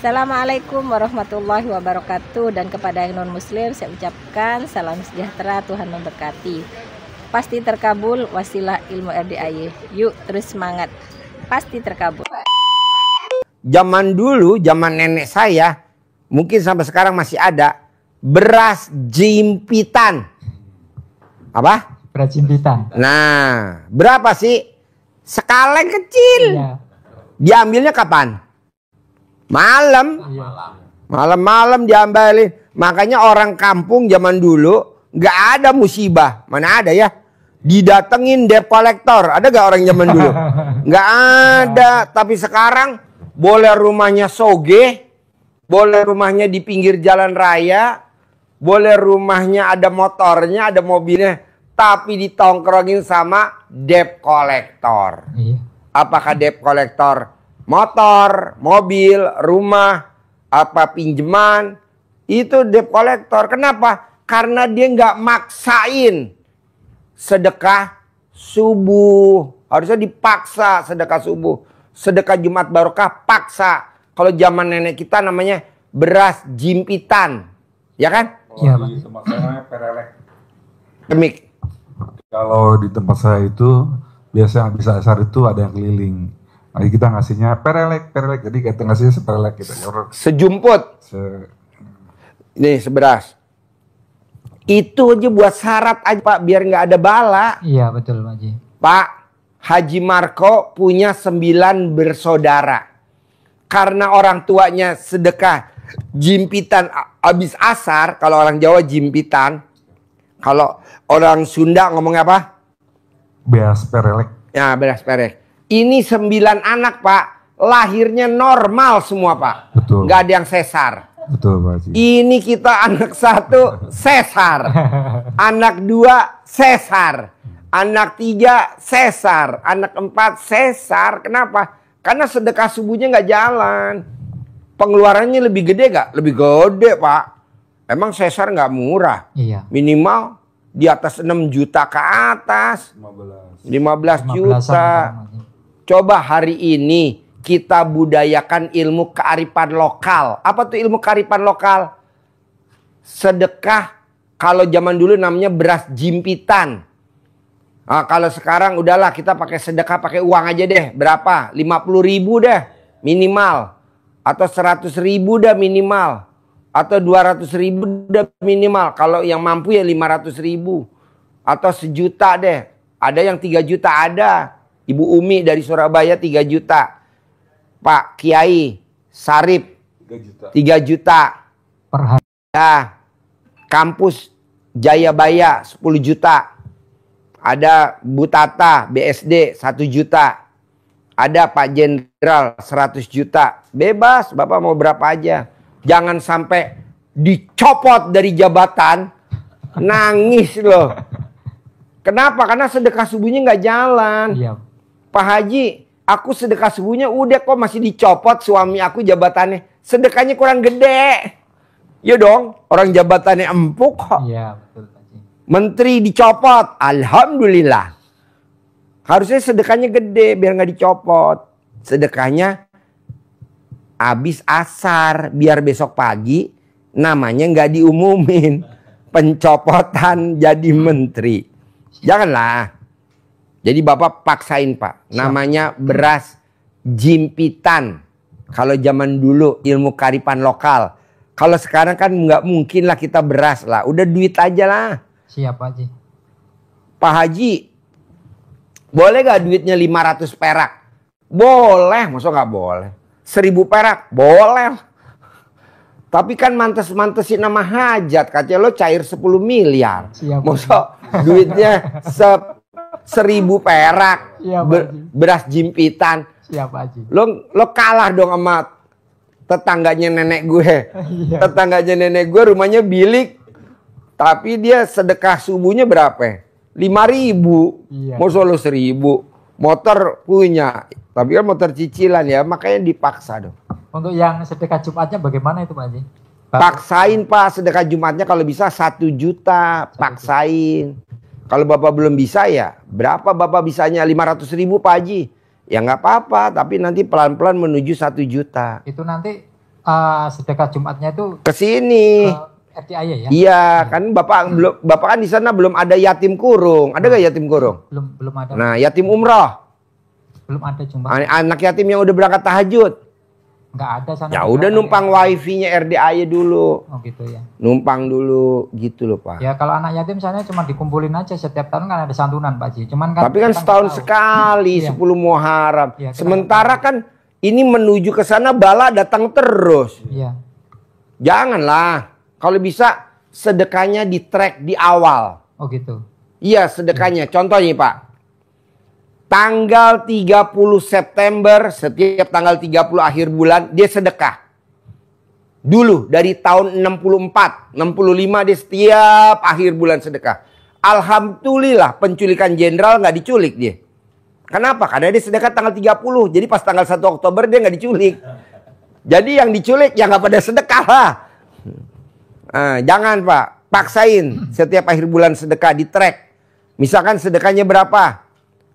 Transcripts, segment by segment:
Assalamualaikum warahmatullahi wabarakatuh. Dan kepada yang non muslim saya ucapkan salam sejahtera, Tuhan memberkati. Pasti terkabul wasilah ilmu RDAY. Yuk terus semangat, pasti terkabul. Zaman dulu, zaman nenek saya, mungkin sampai sekarang masih ada beras jimpitan. Apa? Beras jimpitan. Nah, berapa sih? Sekaleng kecil. Iya. Diambilnya kapan? Malam. Iya. Malam-malam diambilin. Makanya orang kampung zaman dulu nggak ada musibah. Mana ada ya? Didatengin debt collector. Ada nggak orang zaman dulu? Nggak ada. Tapi sekarang boleh rumahnya soge, boleh rumahnya di pinggir jalan raya, boleh rumahnya ada motornya, ada mobilnya, tapi ditongkrongin sama debt collector. Iya. Apakah debt collector motor, mobil, rumah, apa pinjaman, itu debt collector. Kenapa? Karena dia nggak maksain sedekah subuh. Harusnya dipaksa sedekah subuh. Sedekah Jumat Barokah paksa. Kalau zaman nenek kita namanya beras jimpitan. Ya kan? Iya, Kalau di tempat saya namanya perelek. Demik. Kalau di tempat saya itu biasanya habis asar itu ada yang keliling. Nah, kita ngasihnya perelek. Jadi kita ngasihnya seperelek gitu. Sejumput. Nih seberas. Itu aja buat syarat aja Pak, biar nggak ada bala. Iya betul Pak Haji. Pak Haji Marko punya 9 bersaudara. Karena orang tuanya sedekah jimpitan habis asar. Kalau orang Jawa jimpitan. Kalau orang Sunda ngomongnya apa? Beras perelek. Ya beras perek. Ini 9 anak Pak. Lahirnya normal semua Pak. Betul. Nggak ada yang sesar. Betul Pak Haji. Ini kita anak 1 sesar. Anak 2 sesar. Anak 3 sesar. Anak 4 sesar. Kenapa? Karena sedekah subuhnya nggak jalan. Pengeluarannya lebih gede nggak? Lebih gede Pak. Emang sesar nggak murah. Iya. Minimal di atas 6 juta ke atas. 15 juta. Coba hari ini kita budayakan ilmu kearifan lokal. Apa tuh ilmu kearifan lokal? Sedekah, kalau zaman dulu namanya beras jimpitan. Nah, kalau sekarang udahlah kita pakai sedekah pakai uang aja deh. Berapa? 50.000 deh minimal. Atau 100.000 dah minimal. Atau 200.000 dah minimal. Kalau yang mampu ya 500.000. Atau 1 juta deh. Ada yang 3 juta ada. Ibu Umi dari Surabaya 3 juta. Pak Kiai Sarip 3 juta. Per hari. Ya. Kampus Jayabaya 10 juta. Ada Bu Tata BSD 1 juta. Ada Pak Jenderal 100 juta. Bebas, Bapak mau berapa aja. Jangan sampai dicopot dari jabatan. Nangis loh. Kenapa? Karena sedekah subuhnya nggak jalan. Iya. Pak Haji, aku sedekah subuhnya udah kok masih dicopot suami aku jabatannya. Sedekahnya kurang gede. Ya dong, orang jabatannya empuk kok. Iya betul Pak Haji. Menteri dicopot, alhamdulillah. Harusnya sedekahnya gede biar nggak dicopot. Sedekahnya habis asar biar besok pagi namanya nggak diumumin. Pencopotan jadi menteri. Janganlah. Jadi Bapak paksain Pak. Namanya beras jimpitan. Kalau zaman dulu ilmu kearifan lokal. Kalau sekarang kan nggak mungkin lah kita beras lah. Udah duit aja lah. Siap Pak Haji. Pak Haji, boleh gak duitnya 500 perak? Boleh, masa nggak boleh? 1.000 perak? Boleh. Tapi kan mantes-mantesin nama hajat. Katanya lo cair 10 miliar. Siap. Masa duitnya 1.000 perak. Iya, Pak Haji. Beras jimpitan. Siap Pak Haji. Lo kalah dong sama tetangganya nenek gue. Iya. Tetangganya nenek gue rumahnya bilik. Tapi dia sedekah subuhnya berapa? 5.000. Iya. Masa lo 1.000. Motor punya. Tapi kan motor cicilan ya. Makanya dipaksa dong. Untuk yang sedekah Jumatnya bagaimana itu Pak Haji? Paksain Pak sedekah Jumatnya kalau bisa 1 juta. Paksain. Kalau Bapak belum bisa ya berapa Bapak bisanya? 500.000 Pak Haji. Ya nggak apa-apa, tapi nanti pelan-pelan menuju 1 juta. Itu nanti sedekah Jumatnya itu Ke sini. RDAY ya? Iya, kan Bapak kan di sana belum ada yatim kurung. Ada gak yatim kurung? Belum ada. Nah, yatim umroh. Belum ada Jumat. Anak yatim yang udah berangkat tahajud. Nggak ada sana. Ya udah numpang wifi-nya RDAY dulu. Oh gitu ya. Numpang dulu gitu loh, Pak. Ya kalau anak yatim sana cuma dikumpulin aja setiap tahun kan ada santunan Pak Haji. Cuman kan Tapi kan kita setahun nggak tahu. sekali, Iya. 10 Muharram. Iya, kita Sementara kan ini menuju ke sana bala datang terus. Iya. Janganlah. Kalau bisa sedekahnya di track di awal. Oh gitu. Iya, sedekahnya. Contohnya, Pak. Tanggal 30 September, setiap tanggal 30 akhir bulan dia sedekah. Dulu dari tahun 64, 65 dia setiap akhir bulan sedekah. Alhamdulillah penculikan jenderal nggak diculik dia. Kenapa? Karena dia sedekah tanggal 30. Jadi pas tanggal 1 Oktober dia nggak diculik. Jadi yang diculik ya nggak pada sedekah lah. Jangan Pak, paksain setiap akhir bulan sedekah di track. Misalkan sedekahnya berapa?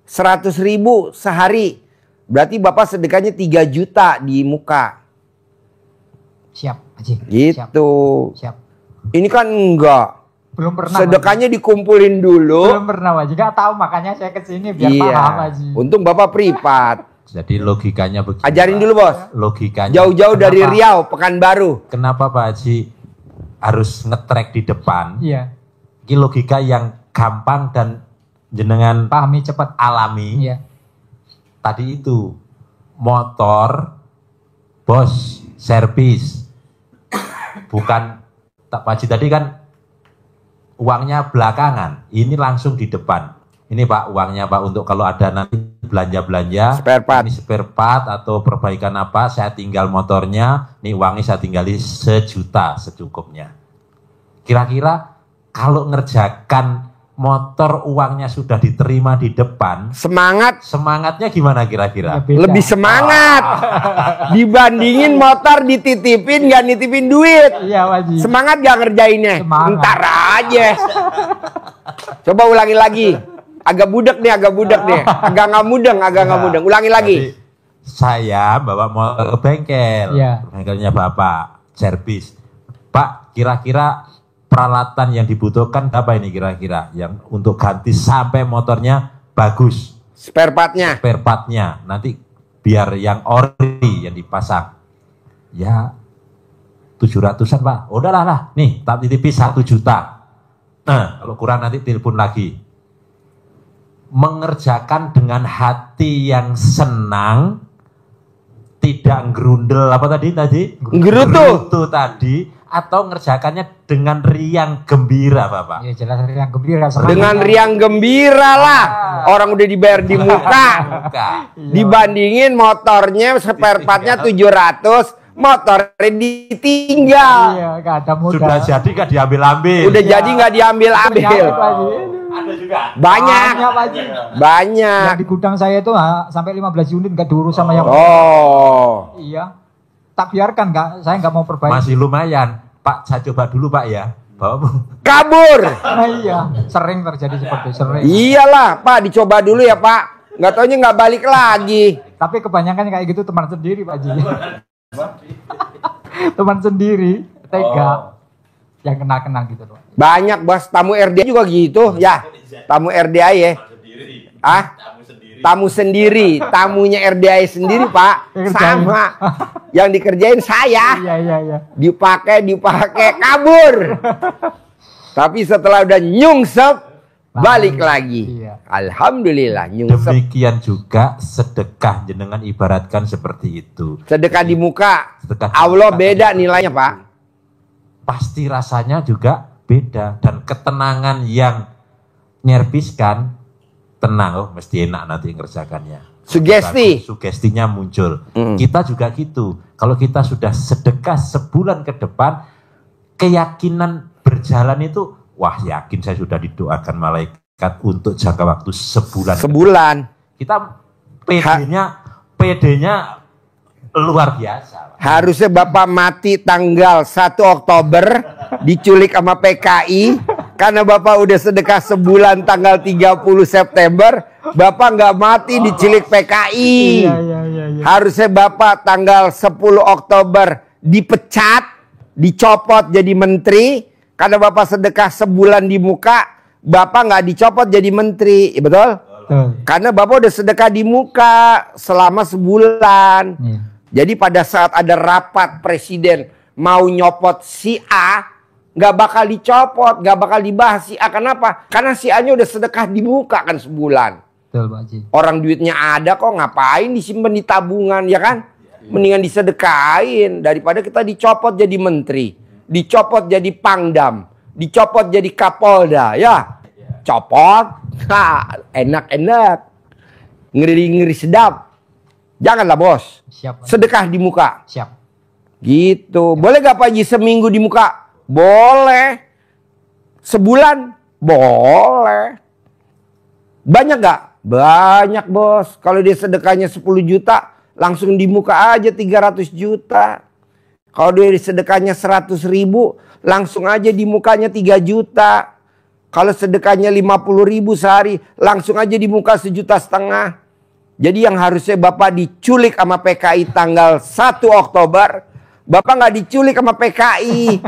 100.000 sehari. Berarti Bapak sedekahnya 3 juta di muka. Siap Haji. Gitu. Siap. Ini kan enggak. Belum pernah. Sedekahnya dikumpulin dulu. Belum pernah Haji. Nggak tahu makanya saya kesini biar paham Haji. Untung Bapak privat. Jadi logikanya begini. Ajarin dulu Bos. Logikanya. Jauh-jauh dari Kenapa- Riau, Pekanbaru. Kenapa Pak Haji harus ngetrek di depan? Iya. Ini logika yang gampang dan jenengan Pahami cepat. alami. Iya. Tadi itu motor bos servis, bukan tak Pak Haji tadi kan uangnya belakangan, ini langsung di depan. Ini Pak uangnya Pak untuk kalau ada nanti belanja-belanja, Spare part. ini spare part atau perbaikan apa, saya tinggal motornya, ini uangnya saya tinggali 1 juta secukupnya. Kira-kira kalau ngerjakan motor uangnya sudah diterima di depan, Semangat. semangatnya gimana Ya, kira-kira? beda. Lebih semangat. Dibandingin motor dititipin gak nitipin duit. Iya Haji. Semangat gak ngerjainnya? Semangat. Ntar aja. Coba ulangi lagi. Agak budak nih, agak budak nih. Agak nggak mudeng, agak nggak mudeng. Ulangi lagi. Jadi, saya bawa motor ke bengkel, Iya. bengkelnya Bapak, servis. Pak, kira-kira peralatan yang dibutuhkan apa ini kira-kira? Yang untuk ganti sampai motornya bagus, Spare partnya. spare part-nya. Nanti biar yang ori yang dipasang. Ya 700-an Pak. Udahlah lah, nih tak titipi 1 juta. Nah, kalau kurang nanti telepon lagi. Mengerjakan dengan hati yang senang, tidak gerundel apa tadi? Gerutu. Tadi, atau ngerjakannya dengan riang gembira, Bapak. Ya jelas yang gembira. semangat. Dengan riang gembira lah. Orang udah dibayar di muka. Buka. Dibandingin motornya spare partnya 700. Motornya ditinggal. Iya, nggak ada muda. Sudah jadi gak diambil-ambil? Udah jadi nggak diambil-ambil. Ada juga. Banyak. Banyak, Pak Haji. Banyak. Yang di gudang saya itu sampai 15 unit nggak diurus sama yang. Oh. Iya. Tak biarkan saya nggak mau perbaiki. Masih lumayan. Pak, saya coba dulu Pak ya. Bawa Kabur. Nah, iya, sering terjadi seperti itu, sering. Iyalah, Pak, dicoba dulu ya, Pak. Nggak taunya nggak balik lagi. Tapi kebanyakan kayak gitu teman sendiri Pak Haji. Teman sendiri, tega. Yang kenal-kenal gitu loh. Banyak, Bos. Tamu RDA juga gitu. Ya, tamu RDA ya. Ah? Tamu sendiri. Tamunya RDA sendiri, Pak. Yang Sama. Yang dikerjain saya. Iya. Dipakai, kabur. Tapi setelah udah nyungsep, balik lagi. Iya. Alhamdulillah, nyungsep. Demikian juga sedekah jenengan ibaratkan seperti itu. Sedekah di muka. Sedekah di Allah muka beda seperti nilainya, itu. Pak. Pasti rasanya juga beda. Dan ketenangan yang nyerpiskan, tenang, oh mesti enak nanti ngerjakannya. Sugesti. Sugestinya muncul. Mm. Kita juga gitu. Kalau kita sudah sedekah sebulan ke depan, keyakinan berjalan itu, wah yakin saya sudah didoakan malaikat untuk jangka waktu sebulan. Sebulan. Kita PD-nya luar biasa. Harusnya Bapak mati tanggal 1 Oktober diculik sama PKI karena Bapak udah sedekah sebulan tanggal 30 September, Bapak nggak mati diculik PKI. Iya. Harusnya Bapak tanggal 10 Oktober dipecat, dicopot jadi menteri. Karena Bapak sedekah sebulan di muka, Bapak nggak dicopot jadi menteri, ya betul? Karena Bapak udah sedekah di muka selama sebulan. Jadi pada saat ada rapat presiden mau nyopot si A, nggak bakal dicopot, nggak bakal dibahas si A. Kenapa? Karena si A-nya udah sedekah di muka kan sebulan. Betul, Pak Haji. Orang duitnya ada kok, ngapain disimpan di tabungan, ya kan? Mendingan disedekahin daripada kita dicopot jadi menteri, dicopot jadi pangdam, dicopot jadi kapolda, ya. Copot, enak-enak, ngeri-ngeri sedap. Janganlah bos, Siap, Pak Haji. sedekah di muka. Siap. Gitu. Boleh gak Pak Haji seminggu di muka? Boleh. Sebulan? Boleh. Banyak gak? Banyak bos. Kalau dia sedekahnya 10 juta, langsung di muka aja 300 juta. Kalau dia sedekahnya 100 ribu, langsung aja di mukanya 3 juta. Kalau sedekahnya 50 ribu sehari, langsung aja di muka 1,5 juta. Jadi yang harusnya Bapak diculik sama PKI tanggal 1 Oktober, Bapak nggak diculik sama PKI.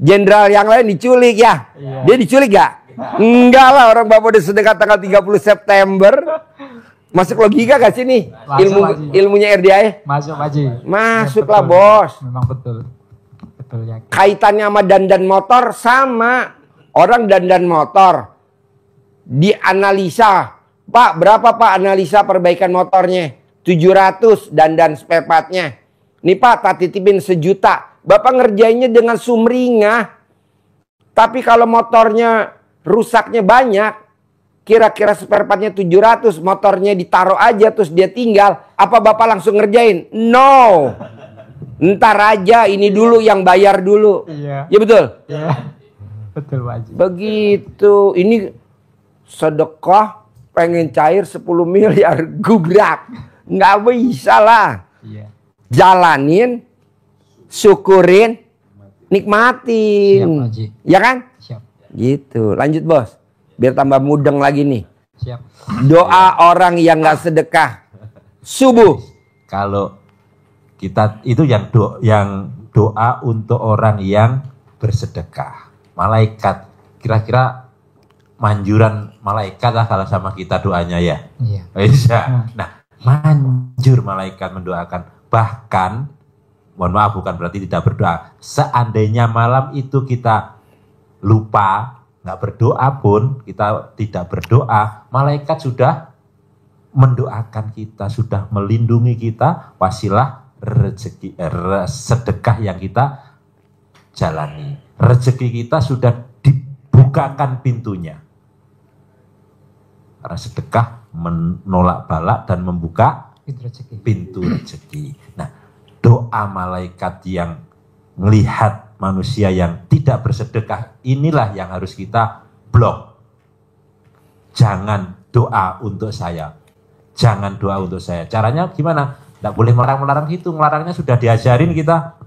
Jenderal yang lain diculik ya. Dia diculik gak? Enggak lah, orang Bapak udah sedekah tanggal 30 September. Masuk logika gak sih nih? Ilmunya RDI? Masuk, Pak Haji. Masuk Ya, lah betul. bos. Memang betul. Betul ya. Kaitannya sama dandan motor sama. Orang dandan motor dianalisa. Pak, berapa Pak analisa perbaikan motornya? 700 dandan spare partnya. Nih Pak, tak titipin 1 juta. Bapak ngerjainnya dengan sumringah. Tapi kalau motornya rusaknya banyak, kira-kira spare partnya 700, motornya ditaruh aja terus dia tinggal, apa Bapak langsung ngerjain? No. Ntar aja, ini dulu yang bayar dulu. Iya. Ya betul? Iya. Betul, Pak Haji. Begitu. Ini sedekah pengen cair 10 miliar gubrak. Nggak bisa lah. Iya. Jalanin, syukurin, Siap, nikmatin. Pak Haji. Ya kan? Siap. Gitu. Lanjut bos. Biar tambah mudeng lagi nih. Siap. Doa orang yang nggak sedekah subuh. Kalau kita itu yang doa untuk orang yang bersedekah. Malaikat, kira-kira manjuran malaikat lah kalau sama kita doanya ya. Iya. Bisa. Nah, manjur malaikat mendoakan. Bahkan, mohon maaf bukan berarti tidak berdoa. Seandainya malam itu kita lupa, nggak berdoa pun, kita tidak berdoa, malaikat sudah mendoakan kita, sudah melindungi kita, wasilah rezeki, sedekah yang kita jalani. Rezeki kita sudah dibukakan pintunya. Karena sedekah menolak balak dan membuka pintu rezeki. Nah, doa malaikat yang melihat manusia yang tidak bersedekah, inilah yang harus kita blok. Jangan doa untuk saya. Jangan doa untuk saya. Caranya gimana? Tidak boleh melarang-melarang gitu. Melarangnya sudah diajarin kita.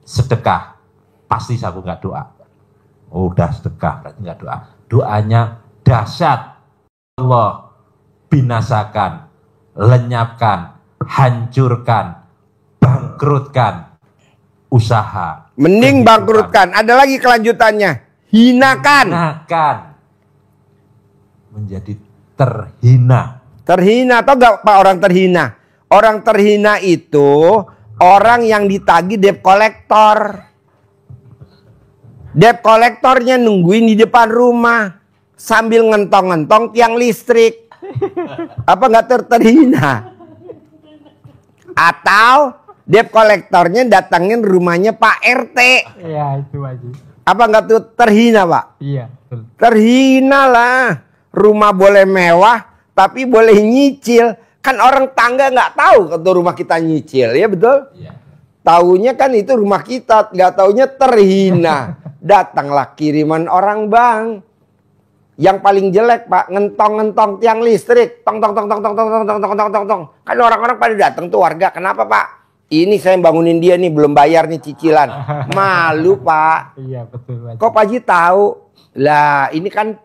Sedekah. Pasti aku nggak doa. Oh, udah sedekah, berarti nggak doa. Doanya dahsyat. Allah binasakan, lenyapkan, hancurkan, bangkrutkan usaha. Mending bangkrutkan. Ada lagi kelanjutannya. Hinakan. Hinakan. Menjadi terhina. Terhina. Tahu gak Pak orang terhina? Orang terhina itu orang yang ditagih debt collector. Debt kolektornya nungguin di depan rumah sambil ngentong-ngentong tiang listrik. Apa nggak terhina? Atau debt kolektornya datangin rumahnya Pak RT. Iya, itu Haji. Apa nggak tuh terhina Pak? Iya, betul. Terhina lah. Rumah boleh mewah tapi boleh nyicil. Kan orang tangga nggak tahu kalau rumah kita nyicil, ya betul? Iya. Taunya kan itu rumah kita, nggak taunya terhina. Datanglah kiriman orang bang. Yang paling jelek Pak, ngentong-ngentong tiang listrik, tong tong tong tong tong tong tong tong tong tong tong tong. Kan orang-orang pada datang tuh warga, kenapa Pak? Ini saya bangunin dia nih, belum bayar nih cicilan. Malu Pak. Iya, betul Haji. Kok Pak Haji tahu? Lah ini kan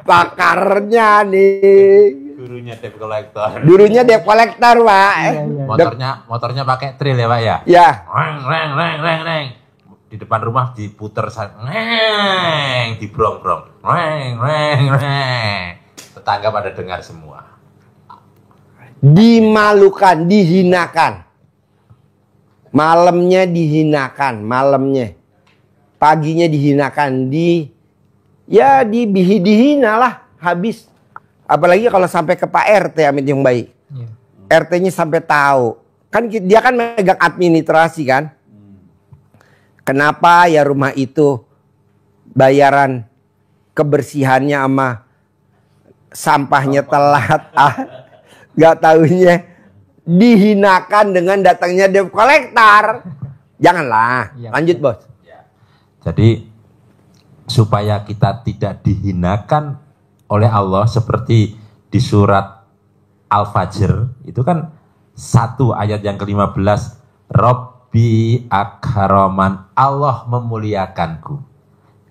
pakarnya nih. Gurunya debt collector. Gurunya debt collector, Pak. Motornya pakai trail ya, Pak ya? Ya. Reng. Di depan rumah diputer reng, dibrong-brong. Reng. Tetangga pada dengar semua. Dimalukan, dihinakan. Malamnya dihinakan, malamnya. Paginya dihinakan, dihina lah, habis. Apalagi kalau sampai ke Pak RT Amit yang baik. RT-nya sampai tahu. Kan dia kan megang administrasi kan. Kenapa ya rumah itu bayaran kebersihannya sama sampahnya telat. Gak tahunya dihinakan dengan datangnya debt collector. Janganlah. Lanjut, Bos. Jadi supaya kita tidak dihinakan oleh Allah seperti di surat Al-Fajr itu kan 1 ayat yang ke-15, Rabbi akraman, Allah memuliakanku.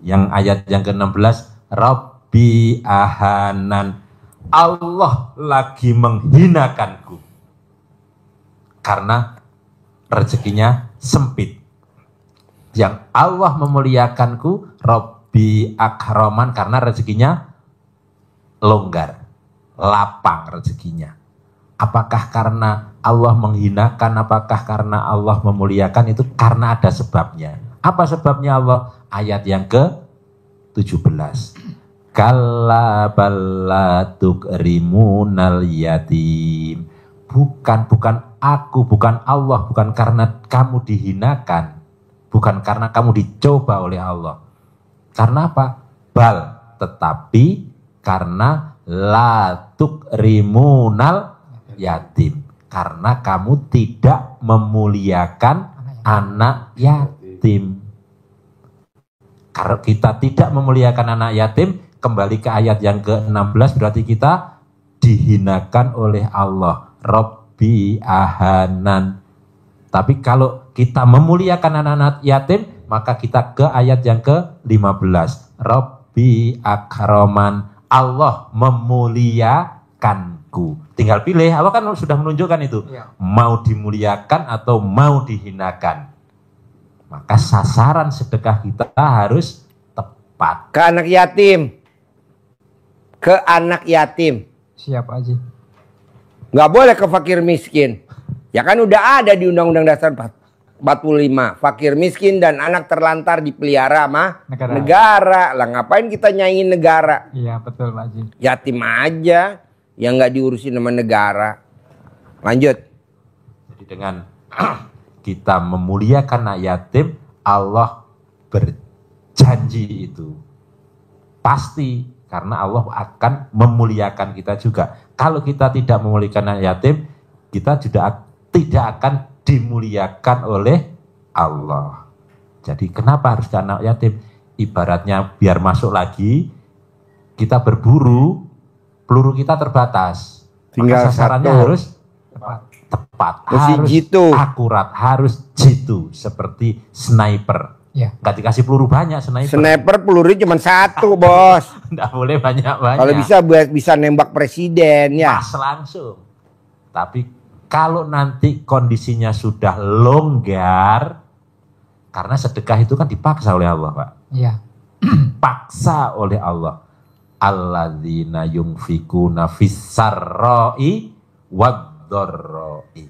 Yang ayat yang ke-16, Rabbi ahanan, Allah lagi menghinakanku karena rezekinya sempit. Yang Allah memuliakanku, Rabbi akraman, karena rezekinya longgar, lapang rezekinya. Apakah karena Allah menghinakan, apakah karena Allah memuliakan? Itu karena ada sebabnya. Apa sebabnya Allah? Ayat yang ke-17. Kalla balla tukrimunal yatim. Bukan aku, bukan Allah, bukan karena kamu dihinakan. Bukan karena kamu dicoba oleh Allah. Karena apa? Bal, tetapi karena la tukrimunal yatim. Karena kamu tidak memuliakan anak yatim. Kalau kita tidak memuliakan anak yatim, kembali ke ayat yang ke-16, berarti kita dihinakan oleh Allah. Rabbi ahanan. Tapi kalau kita memuliakan anak-anak yatim, maka kita ke ayat yang ke-15. Rabbi akraman, Allah memuliakanku. Tinggal pilih, Allah kan sudah menunjukkan itu. Mau dimuliakan atau mau dihinakan. Maka sasaran sedekah kita harus tepat. Ke anak yatim. Ke anak yatim. Siap aja. Nggak boleh ke fakir miskin. Ya kan udah ada di Undang-Undang Dasar 45. Fakir miskin dan anak terlantar dipelihara sama negara. Lah ngapain kita nyanyiin negara? Iya betul Pak Haji. Yatim aja yang nggak diurusin sama negara. Lanjut. Jadi dengan kita memuliakan anak yatim, Allah berjanji itu. Pasti, karena Allah akan memuliakan kita juga. Kalau kita tidak memuliakan anak yatim, kita tidak akan dimuliakan oleh Allah. Jadi kenapa harus ke anak yatim? Ibaratnya biar masuk lagi, kita berburu, peluru kita terbatas. Tinggal maka sasarannya satu. harus tepat, Mesti harus jitu. akurat, harus jitu, seperti sniper. Ya. Nggak dikasih peluru banyak sniper. Sniper pelurunya cuma satu, Bos. Nggak boleh banyak-banyak. Kalau bisa nembak presiden ya. Pas langsung. Tapi kalau nanti kondisinya sudah longgar, karena sedekah itu kan dipaksa oleh Allah, Pak. Iya. Paksa oleh Allah. Alladzina yunfikuna fis-sarra'i wad-dharra'i.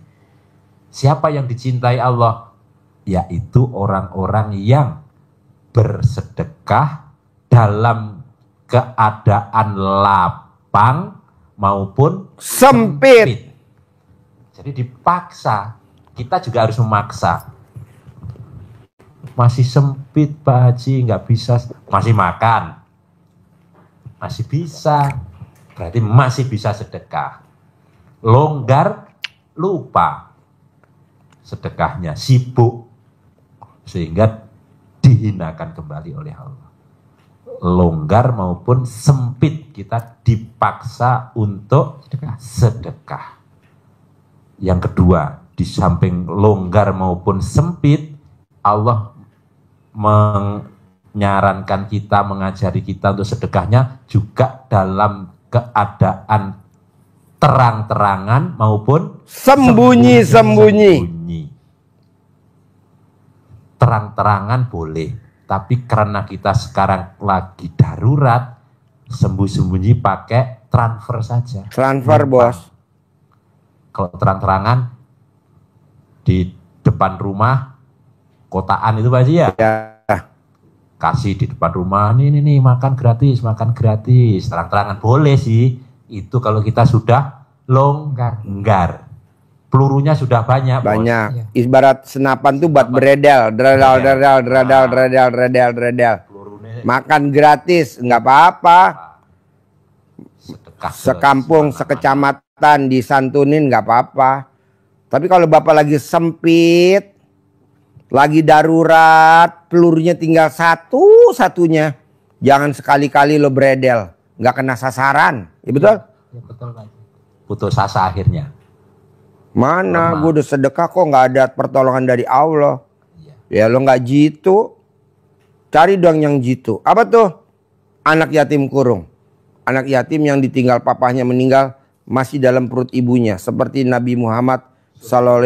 Siapa yang dicintai Allah? Yaitu orang-orang yang bersedekah dalam keadaan lapang maupun Sempit. Jadi dipaksa, kita juga harus memaksa. Masih sempit Pak Haji, nggak bisa, masih makan, masih bisa, berarti masih bisa sedekah. Longgar, lupa sedekahnya, sibuk, sehingga dihinakan kembali oleh Allah. Longgar maupun sempit, kita dipaksa untuk sedekah. Yang kedua, di samping longgar maupun sempit, Allah menyarankan kita, mengajari kita untuk sedekahnya juga dalam keadaan terang-terangan maupun sembunyi-sembunyi. Terang-terangan boleh, tapi karena kita sekarang lagi darurat, sembunyi-sembunyi pakai transfer saja. Transfer, bos. Kalau terang-terangan di depan rumah, kotaan itu Pak Haji ya? Ya. Kasih di depan rumah, nih makan gratis, terang-terangan boleh sih. Itu kalau kita sudah longgar. Pelurunya sudah banyak. Banyak. Iya. Ibarat senapan tuh buat beredel. Dredel. Makan gratis, nggak apa-apa. Sedekah Sekampung, sekecamatan disantunin nggak apa-apa. Tapi kalau Bapak lagi sempit, lagi darurat, pelurunya tinggal satu-satunya, jangan sekali-kali lo beredel, nggak kena sasaran. Ya betul? Ya, betul Pak. putus asa akhirnya. Mana gue udah sedekah kok nggak ada pertolongan dari Allah. Iya. Ya lo nggak jitu, cari dong yang jitu. Apa tuh? Anak yatim kurung. Anak yatim yang ditinggal papahnya meninggal masih dalam perut ibunya. Seperti Nabi Muhammad SAW.